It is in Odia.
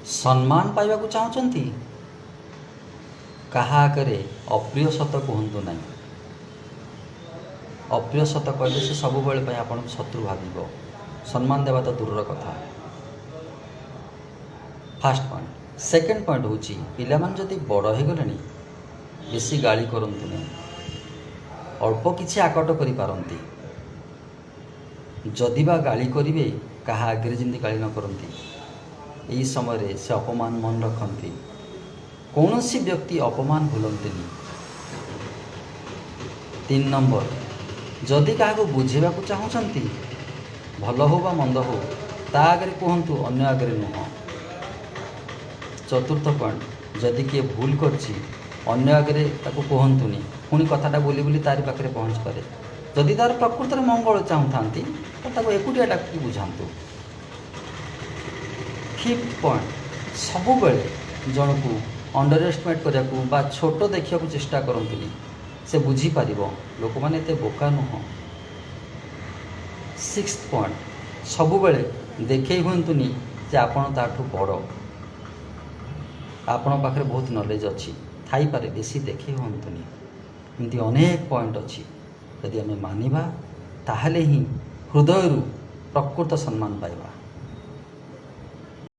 ସମ୍ମାନ ପାଇବାକୁ ଚାହୁଁଛନ୍ତି? କାହା ଆଗରେ ଅପ୍ରିୟ ସତ କୁହନ୍ତୁ ନାହିଁ। ଅପ୍ରିୟ ସତ କହିଲେ ସେ ସବୁବେଳେ ପାଇଁ ଆପଣଙ୍କୁ ଶତ୍ରୁ ଭାବିବ। ସମ୍ମାନ ଦେବା ତ ଦୂରର କଥା। First point. ସେକେଣ୍ଡ ପଏଣ୍ଟ ହେଉଛି ପିଲାମାନେ ଯଦି ବଡ଼ ହୋଇଗଲେଣି ବେଶୀ ଗାଳି କରନ୍ତୁନି। ଅଳ୍ପ କିଛି ଆକଟ କରିପାରନ୍ତି। ଯଦି ବା ଗାଳି କରିବେ କାହା ଆଗରେ ଯେମିତି ଗାଳି ନ କରନ୍ତି। ଏହି ସମୟରେ ସେ ଅପମାନ ମନେ ରଖନ୍ତି। କୌଣସି ବ୍ୟକ୍ତି ଅପମାନ ଭୁଲନ୍ତିନି। 3 ନମ୍ବର, ଯଦି କାହାକୁ ବୁଝେଇବାକୁ ଚାହୁଁଛନ୍ତି ଭଲ ହେଉ ବା ମନ୍ଦ ହେଉ ତା ଆଗରେ କୁହନ୍ତୁ, ଅନ୍ୟ ଆଗରେ ନୁହଁ। ଚତୁର୍ଥ ପଏଣ୍ଟ, ଯଦି କିଏ ଭୁଲ କରିଛି ଅନ୍ୟ ଆଗରେ ତାକୁ କୁହନ୍ତୁନି। ପୁଣି କଥାଟା ବୁଲି ବୁଲି ତାରି ପାଖରେ ପହଞ୍ଚିପାରେ। ଯଦି ତାର ପ୍ରକୃତରେ ମଙ୍ଗଳ ଚାହୁଁଥାନ୍ତି ତ ତାକୁ ଏକୁଟିଆ ଡାକି ବୁଝାନ୍ତୁ। ଫିଫ୍ଥ ପଏଣ୍ଟ, ସବୁବେଳେ ଜଣକୁ ଅଣ୍ଡର ଏଷ୍ଟିମେଟ୍ କରିବାକୁ ବା ଛୋଟ ଦେଖିବାକୁ ଚେଷ୍ଟା କରନ୍ତୁନି। ସେ ବୁଝିପାରିବ ଲୋକମାନେ ଏତେ ବୋକା ନୁହଁ। ସିକ୍ସଥ ପଏଣ୍ଟ, ସବୁବେଳେ ଦେଖେଇ ହୁଅନ୍ତୁନି ଯେ ଆପଣ ତାଠୁ ବଡ଼। ଆପଣଙ୍କ ପାଖରେ ବହୁତ ନଲେଜ ଅଛି ଥାଇପାରେ, ବେଶୀ ଦେଖେଇ ହୁଅନ୍ତୁନି। ଏମିତି ଅନେକ ପଏଣ୍ଟ ଅଛି। ଯଦି ଆମେ ମାନିବା ତାହେଲେ ହିଁ ହୃଦୟରୁ ପ୍ରକୃତ ସମ୍ମାନ ପାଇବା।